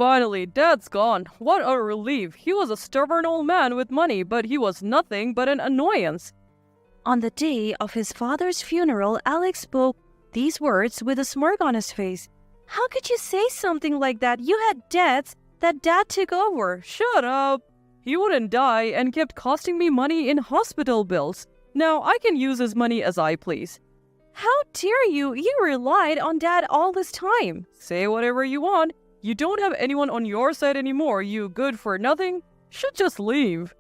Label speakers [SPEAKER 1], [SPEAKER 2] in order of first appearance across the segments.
[SPEAKER 1] Finally, Dad's gone. What a relief. He was a stubborn old man with money, but he was nothing but an annoyance.
[SPEAKER 2] On the day of his father's funeral, Alex spoke these words with a smirk on his face. How could you say something like that? You had debts that Dad took over.
[SPEAKER 1] Shut up. He wouldn't die and kept costing me money in hospital bills. Now I can use his money as I please.
[SPEAKER 2] How dare you? You relied on Dad all this time.
[SPEAKER 1] Say whatever you want. You don't have anyone on your side anymore, you good for nothing. Should just leave.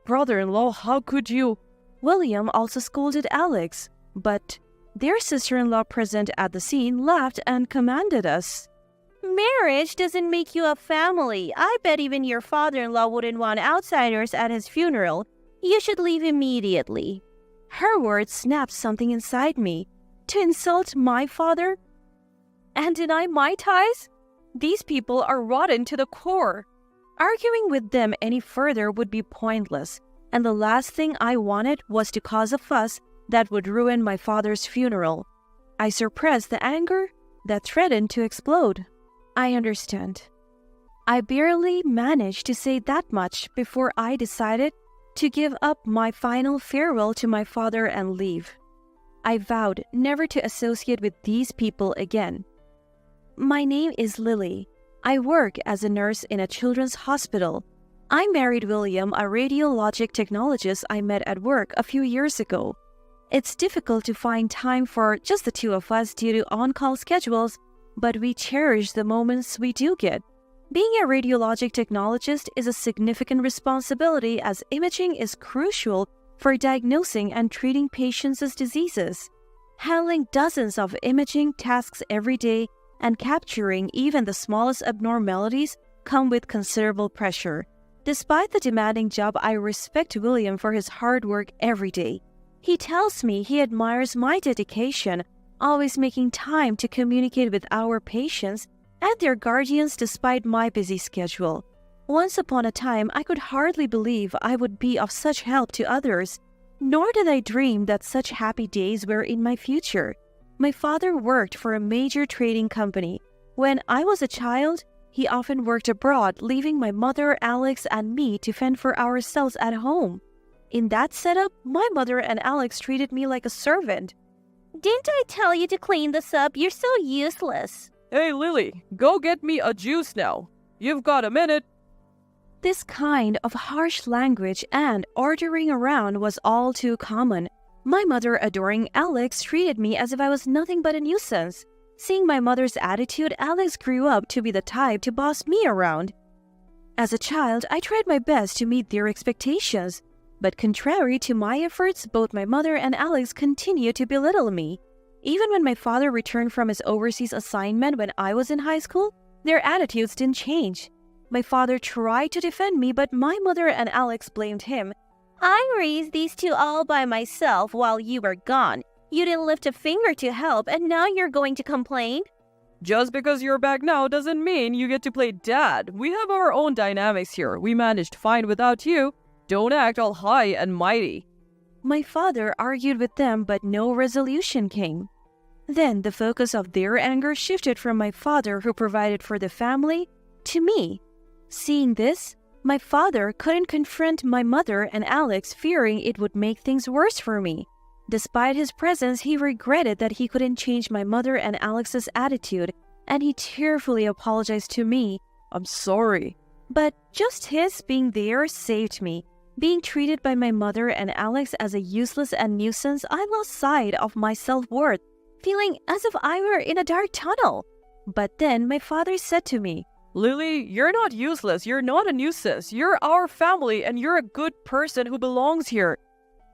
[SPEAKER 2] Brother-in-law, how could you? William also scolded Alex, but their sister-in-law present at the scene laughed and commanded us.
[SPEAKER 3] Marriage doesn't make you a family. I bet even your father-in-law wouldn't want outsiders at his funeral. You should leave immediately.
[SPEAKER 2] Her words snapped something inside me. To insult my father and deny my ties? These people are rotten to the core. Arguing with them any further would be pointless, and the last thing I wanted was to cause a fuss that would ruin my father's funeral. I suppressed the anger that threatened to explode. I understand. I barely managed to say that much before I decided to give up my final farewell to my father and leave. I vowed never to associate with these people again. My name is Lily. I work as a nurse in a children's hospital. I married William, a radiologic technologist I met at work a few years ago. It's difficult to find time for just the two of us due to on-call schedules, but we cherish the moments we do get. Being a radiologic technologist is a significant responsibility as imaging is crucial for diagnosing and treating patients' diseases. Handling dozens of imaging tasks every day and capturing even the smallest abnormalities come with considerable pressure. Despite the demanding job, I respect William for his hard work every day. He tells me he admires my dedication, always making time to communicate with our patients and their guardians despite my busy schedule. Once upon a time, I could hardly believe I would be of such help to others, nor did I dream that such happy days were in my future. My father worked for a major trading company. When I was a child, he often worked abroad, leaving my mother, Alex, and me to fend for ourselves at home. In that setup, my mother and Alex treated me like a servant.
[SPEAKER 3] Didn't I tell you to clean this up? You're so useless.
[SPEAKER 1] Hey Lily, go get me a juice now. You've got a minute.
[SPEAKER 2] This kind of harsh language and ordering around was all too common. My mother, adoring Alex, treated me as if I was nothing but a nuisance. Seeing my mother's attitude, Alex grew up to be the type to boss me around. As a child, I tried my best to meet their expectations, but contrary to my efforts, both my mother and Alex continued to belittle me. Even when my father returned from his overseas assignment when I was in high school, their attitudes didn't change. My father tried to defend me, but my mother and Alex blamed him.
[SPEAKER 3] I raised these two all by myself while you were gone. You didn't lift a finger to help, and now you're going to complain?
[SPEAKER 1] Just because you're back now doesn't mean you get to play dad. We have our own dynamics here. We managed fine without you. Don't act all high and mighty.
[SPEAKER 2] My father argued with them, but no resolution came. Then the focus of their anger shifted from my father, who provided for the family, to me. Seeing this, my father couldn't confront my mother and Alex, fearing it would make things worse for me. Despite his presence, he regretted that he couldn't change my mother and Alex's attitude, and he tearfully apologized to me.
[SPEAKER 1] I'm sorry.
[SPEAKER 2] But just his being there saved me. Being treated by my mother and Alex as a useless and nuisance, I lost sight of my self-worth, feeling as if I were in a dark tunnel. But then my father said to me,
[SPEAKER 1] Lily, you're not useless. You're not a nuisance. You're our family and you're a good person who belongs here.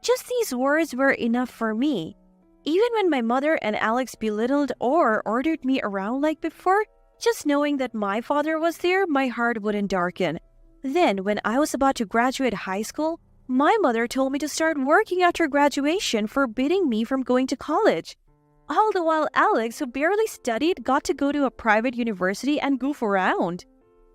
[SPEAKER 2] Just these words were enough for me. Even when my mother and Alex belittled or ordered me around like before, just knowing that my father was there, my heart wouldn't darken. Then, when I was about to graduate high school, my mother told me to start working after graduation, forbidding me from going to college. All the while Alex, who barely studied, got to go to a private university and goof around.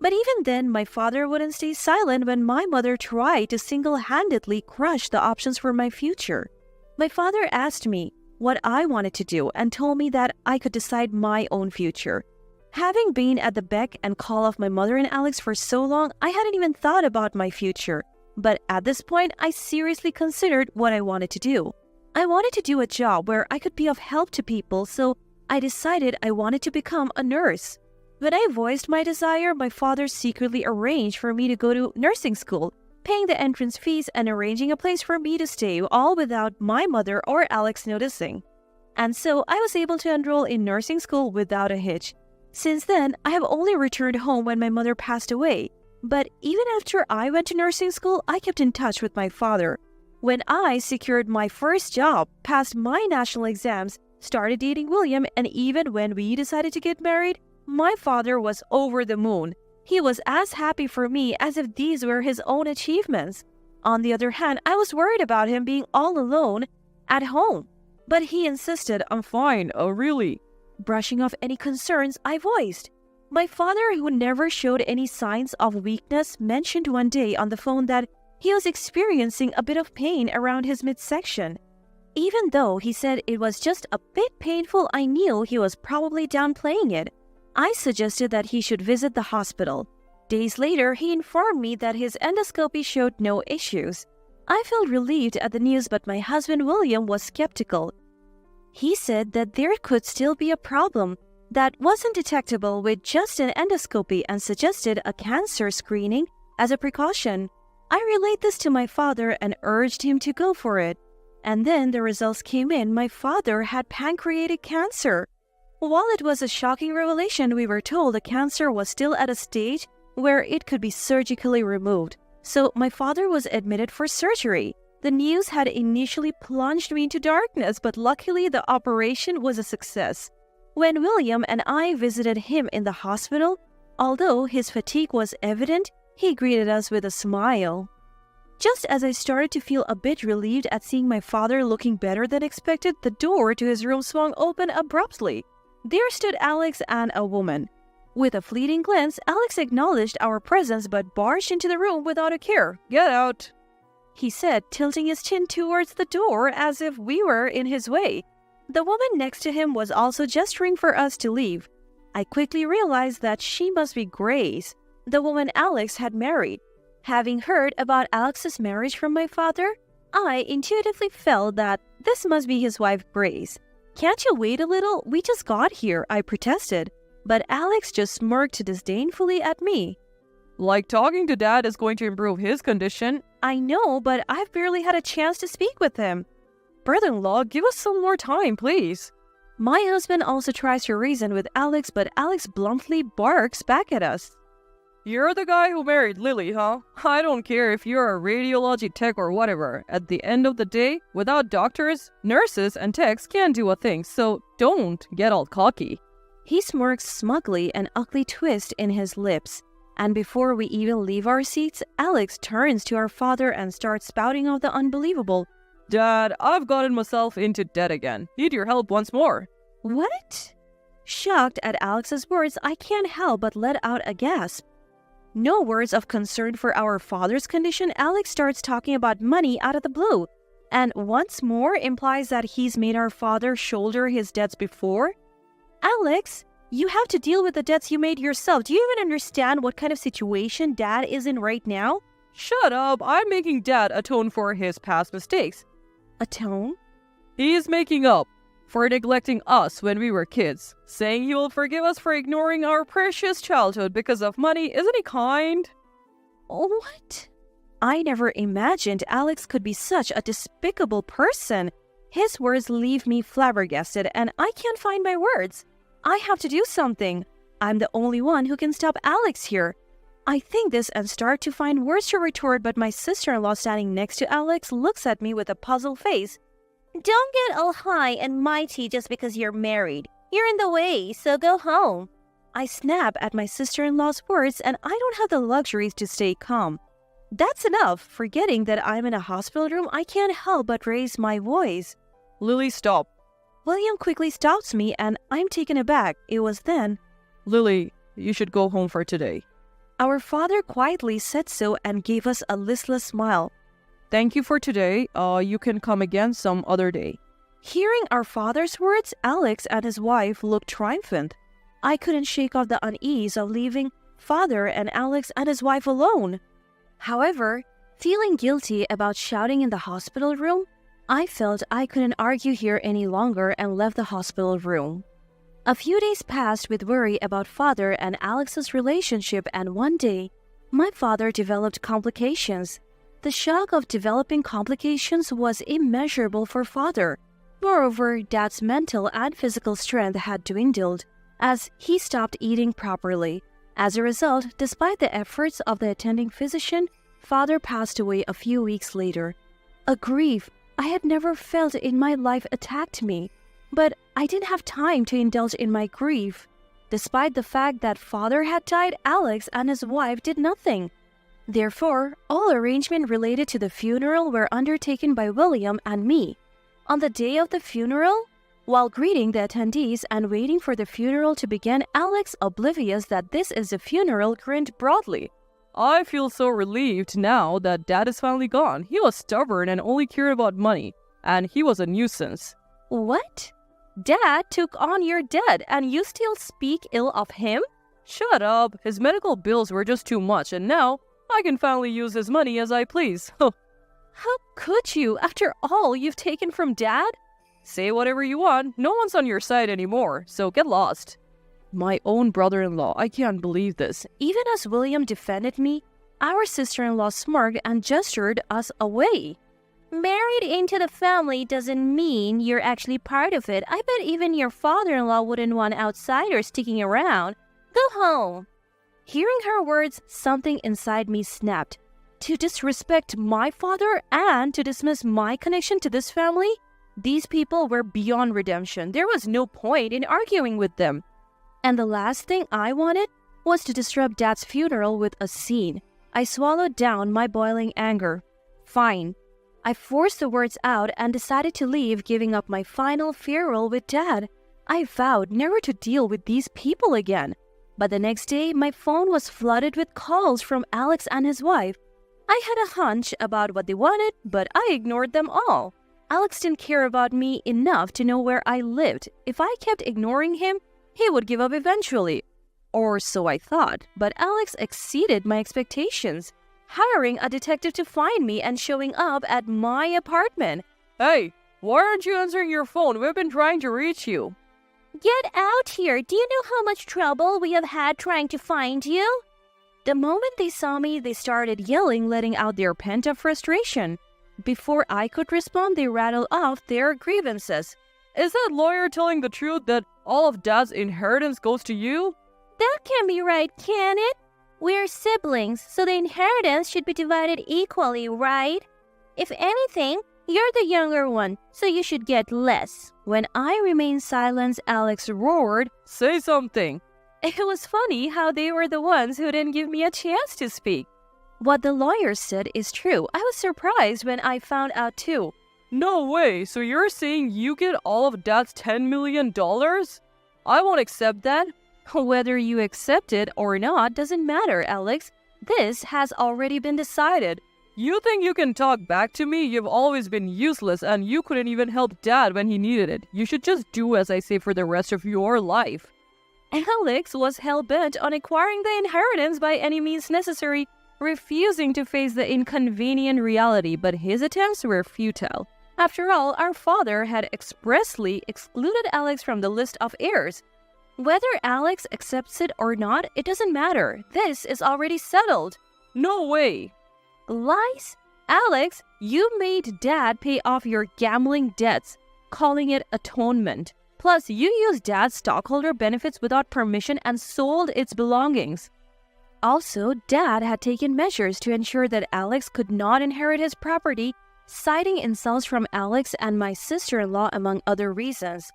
[SPEAKER 2] But even then, my father wouldn't stay silent when my mother tried to single-handedly crush the options for my future. My father asked me what I wanted to do and told me that I could decide my own future. Having been at the beck and call of my mother and Alex for so long, I hadn't even thought about my future. But at this point, I seriously considered what I wanted to do. I wanted to do a job where I could be of help to people, so I decided I wanted to become a nurse. When I voiced my desire, my father secretly arranged for me to go to nursing school, paying the entrance fees and arranging a place for me to stay, all without my mother or Alex noticing. And so I was able to enroll in nursing school without a hitch. Since then, I have only returned home when my mother passed away. But even after I went to nursing school, I kept in touch with my father. When I secured my first job, passed my national exams, started dating William, and even when we decided to get married, my father was over the moon. He was as happy for me as if these were his own achievements. On the other hand, I was worried about him being all alone at home. But he insisted,
[SPEAKER 1] I'm fine, really.
[SPEAKER 2] brushing off any concerns I voiced. My father, who never showed any signs of weakness, mentioned one day on the phone that he was experiencing a bit of pain around his midsection. Even though he said it was just a bit painful, I knew he was probably downplaying it. I suggested that he should visit the hospital. Days later, he informed me that his endoscopy showed no issues. I felt relieved at the news, but my husband William was skeptical. He said that there could still be a problem that wasn't detectable with just an endoscopy and suggested a cancer screening as a precaution. I relayed this to my father and urged him to go for it. And then the results came in. My father had pancreatic cancer. While it was a shocking revelation, we were told the cancer was still at a stage where it could be surgically removed. So my father was admitted for surgery. The news had initially plunged me into darkness, but luckily the operation was a success. When William and I visited him in the hospital, although his fatigue was evident, he greeted us with a smile. Just as I started to feel a bit relieved at seeing my father looking better than expected, the door to his room swung open abruptly. There stood Alex and a woman. With a fleeting glance, Alex acknowledged our presence but barged into the room without a care.
[SPEAKER 1] Get out,
[SPEAKER 2] he said, tilting his chin towards the door as if we were in his way. The woman next to him was also gesturing for us to leave. I quickly realized that she must be Grace, the woman Alex had married. Having heard about Alex's marriage from my father, I intuitively felt that this must be his wife Grace. Can't you wait a little? We just got here, I protested. But Alex just smirked disdainfully at me.
[SPEAKER 1] Like talking to Dad is going to improve his condition.
[SPEAKER 2] I know, but I've barely had a chance to speak with him.
[SPEAKER 1] Brother-in-law, give us some more time, please.
[SPEAKER 2] My husband also tries to reason with Alex, but Alex bluntly barks back at us.
[SPEAKER 1] You're the guy who married Lily, huh? I don't care if you're a radiology tech or whatever. At the end of the day, without doctors, nurses, and techs can't do a thing, so don't get all cocky.
[SPEAKER 2] He smirks smugly, an ugly twist in his lips. And before we even leave our seats, Alex turns to our father and starts spouting off the unbelievable.
[SPEAKER 1] Dad, I've gotten myself into debt again. Need your help once more.
[SPEAKER 2] What? Shocked at Alex's words, I can't help but let out a gasp. No words of concern for our father's condition, Alex starts talking about money out of the blue, and once more implies that he's made our father shoulder his debts before. Alex, you have to deal with the debts you made yourself. Do you even understand what kind of situation Dad is in right now?
[SPEAKER 1] Shut up, I'm making Dad atone for his past mistakes.
[SPEAKER 2] Atone?
[SPEAKER 1] He's making up for neglecting us when we were kids, saying he will forgive us for ignoring our precious childhood because of money. Isn't he kind?
[SPEAKER 2] What? I never imagined Alex could be such a despicable person. His words leave me flabbergasted, and I can't find my words. I have to do something. I'm the only one who can stop Alex here. I think this and start to find words to retort, but my sister-in-law standing next to Alex looks at me with a puzzled face.
[SPEAKER 3] Don't get all high and mighty just because you're married. You're in the way, so go home.
[SPEAKER 2] I snap at my sister-in-law's words, and I don't have the luxuries to stay calm. That's enough. Forgetting that I'm in a hospital room, I can't help but raise my voice.
[SPEAKER 1] Lily, stop.
[SPEAKER 2] William quickly stops me, and I'm taken aback. It was then.
[SPEAKER 1] Lily, you should go home for today.
[SPEAKER 2] Our father quietly said so and gave us a listless smile.
[SPEAKER 1] Thank you for today. You can come again some other day.
[SPEAKER 2] Hearing our father's words, Alex and his wife looked triumphant. I couldn't shake off the unease of leaving father and Alex and his wife alone. However, feeling guilty about shouting in the hospital room, I felt I couldn't argue here any longer and left the hospital room. A few days passed with worry about father and Alex's relationship, and one day, my father developed complications. The shock of developing complications was immeasurable for father. Moreover, dad's mental and physical strength had dwindled as he stopped eating properly. As a result, despite the efforts of the attending physician, father passed away a few weeks later. A grief I had never felt in my life attacked me, but I didn't have time to indulge in my grief. Despite the fact that father had died, Alex and his wife did nothing. Therefore, all arrangements related to the funeral were undertaken by William and me. On the day of the funeral, while greeting the attendees and waiting for the funeral to begin, Alex, oblivious that this is a funeral, grinned broadly.
[SPEAKER 1] I feel so relieved now that Dad is finally gone. He was stubborn and only cared about money, and he was a nuisance.
[SPEAKER 2] What? Dad took on your debt and you still speak ill of him?
[SPEAKER 1] Shut up. His medical bills were just too much, and now I can finally use his money as I please.
[SPEAKER 2] How could you, after all you've taken from Dad?
[SPEAKER 1] Say whatever you want. No one's on your side anymore, so get lost. My own brother-in-law, I can't believe this.
[SPEAKER 2] Even as William defended me, our sister-in-law smirked and gestured us away.
[SPEAKER 3] Married into the family doesn't mean you're actually part of it. I bet even your father-in-law wouldn't want outsiders sticking around. Go home.
[SPEAKER 2] Hearing her words, something inside me snapped. To disrespect my father and to dismiss my connection to this family? These people were beyond redemption. There was no point in arguing with them. And the last thing I wanted was to disrupt Dad's funeral with a scene. I swallowed down my boiling anger. Fine. I forced the words out and decided to leave, giving up my final farewell with Dad. I vowed never to deal with these people again. But the next day, my phone was flooded with calls from Alex and his wife. I had a hunch about what they wanted, but I ignored them all. Alex didn't care about me enough to know where I lived. If I kept ignoring him, he would give up eventually. Or so I thought, but Alex exceeded my expectations, hiring a detective to find me and showing up at my apartment.
[SPEAKER 1] Hey, why aren't you answering your phone? We've been trying to reach you.
[SPEAKER 3] Get out here. Do you know how much trouble we have had trying to find you?
[SPEAKER 2] The moment they saw me, they started yelling, letting out their pent-up frustration. Before I could respond, they rattled off their grievances.
[SPEAKER 1] Is that lawyer telling the truth that all of Dad's inheritance goes to you?
[SPEAKER 3] That can't be right, can it? We're siblings, so the inheritance should be divided equally, right? If anything, you're the younger one, so you should get less.
[SPEAKER 2] When I remained silent, Alex roared,
[SPEAKER 1] Say something.
[SPEAKER 2] It was funny how they were the ones who didn't give me a chance to speak. What the lawyer said is true. I was surprised when I found out too.
[SPEAKER 1] No way. So you're saying you get all of Dad's $10 million? I won't accept that.
[SPEAKER 2] Whether you accept it or not doesn't matter, Alex. This has already been decided.
[SPEAKER 1] You think you can talk back to me? You've always been useless and you couldn't even help Dad when he needed it. You should just do as I say for the rest of your life.
[SPEAKER 2] Alex was hell-bent on acquiring the inheritance by any means necessary, refusing to face the inconvenient reality, but his attempts were futile. After all, our father had expressly excluded Alex from the list of heirs. Whether Alex accepts it or not, it doesn't matter. This is already settled.
[SPEAKER 1] No way.
[SPEAKER 2] Lies? Alex, you made Dad pay off your gambling debts, calling it atonement. Plus, you used Dad's stockholder benefits without permission and sold its belongings. Also, Dad had taken measures to ensure that Alex could not inherit his property, citing insults from Alex and my sister-in-law among other reasons.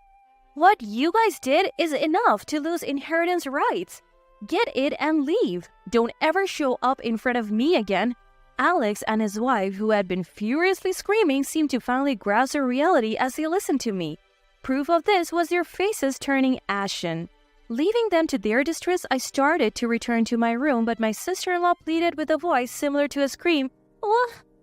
[SPEAKER 2] What you guys did is enough to lose inheritance rights. Get it and leave. Don't ever show up in front of me again. Alex and his wife, who had been furiously screaming, seemed to finally grasp the reality as they listened to me. Proof of this was their faces turning ashen. Leaving them to their distress, I started to return to my room, but my sister-in-law pleaded with a voice similar to a scream.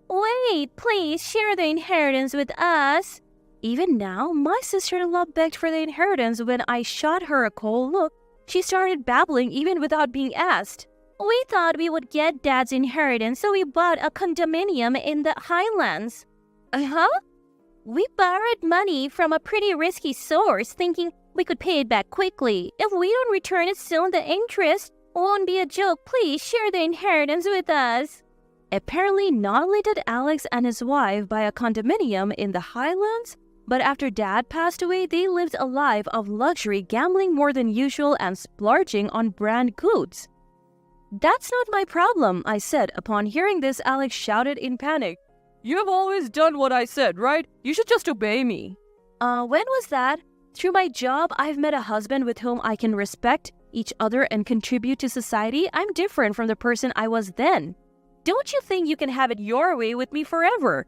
[SPEAKER 3] Wait, please share the inheritance with us.
[SPEAKER 2] Even now, my sister-in-law begged for the inheritance when I shot her a cold look. She started babbling even without being asked.
[SPEAKER 3] We thought we would get Dad's inheritance, so we bought a condominium in the Highlands.
[SPEAKER 2] Huh?
[SPEAKER 3] We borrowed money from a pretty risky source, thinking we could pay it back quickly. If we don't return it soon, the interest won't be a joke. Please share the inheritance with us.
[SPEAKER 2] Apparently, not only did Alex and his wife buy a condominium in the Highlands, but after Dad passed away, they lived a life of luxury, gambling more than usual and splurging on brand goods. "That's not my problem," I said. Upon hearing this, Alex shouted in panic.
[SPEAKER 1] You have always done what I said, right? You should just obey me.
[SPEAKER 2] When was that? Through my job, I've met a husband with whom I can respect each other and contribute to society. I'm different from the person I was then. Don't you think you can have it your way with me forever?"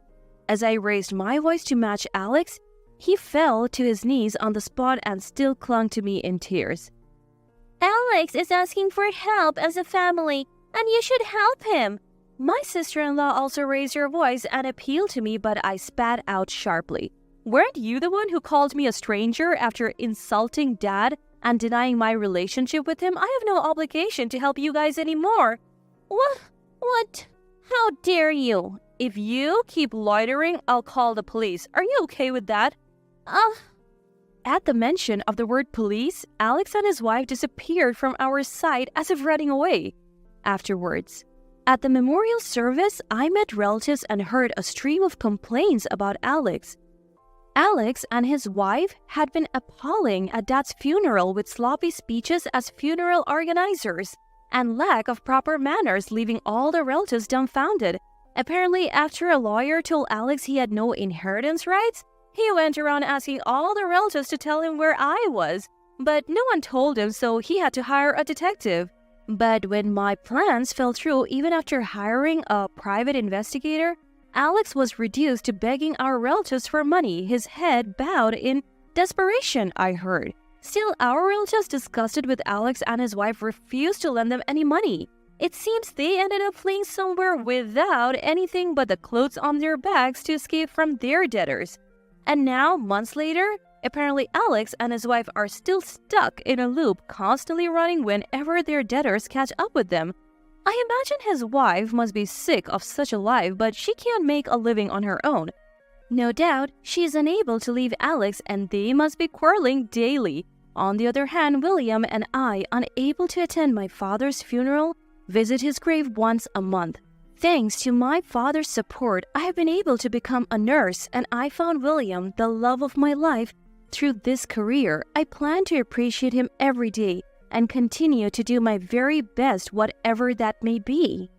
[SPEAKER 2] As I raised my voice to match Alex, he fell to his knees on the spot and still clung to me in tears.
[SPEAKER 3] Alex is asking for help as a family, and you should help him.
[SPEAKER 2] My sister-in-law also raised her voice and appealed to me, but I spat out sharply. "Weren't you the one who called me a stranger after insulting Dad and denying my relationship with him? I have no obligation to help you guys anymore."
[SPEAKER 3] What? How dare you?
[SPEAKER 2] "If you keep loitering, I'll call the police. Are you okay with that?" At the mention of the word police, Alex and his wife disappeared from our sight as if running away. Afterwards, at the memorial service, I met relatives and heard a stream of complaints about Alex. Alex and his wife had been appalling at Dad's funeral with sloppy speeches as funeral organizers and lack of proper manners, leaving all the relatives dumbfounded. Apparently, after a lawyer told Alex he had no inheritance rights, he went around asking all the relatives to tell him where I was. But no one told him, so he had to hire a detective. But when my plans fell through, even after hiring a private investigator, Alex was reduced to begging our relatives for money, his head bowed in desperation, I heard. Still, our relatives, disgusted with Alex and his wife, refused to lend them any money. It seems they ended up fleeing somewhere without anything but the clothes on their backs to escape from their debtors. And now, months later, apparently Alex and his wife are still stuck in a loop, constantly running whenever their debtors catch up with them. I imagine his wife must be sick of such a life, but she can't make a living on her own. No doubt, she is unable to leave Alex and they must be quarreling daily. On the other hand, William and I, unable to attend my father's funeral, visit his grave once a month. Thanks to my father's support, I have been able to become a nurse, and I found William, the love of my life, through this career. I plan to appreciate him every day and continue to do my very best, whatever that may be.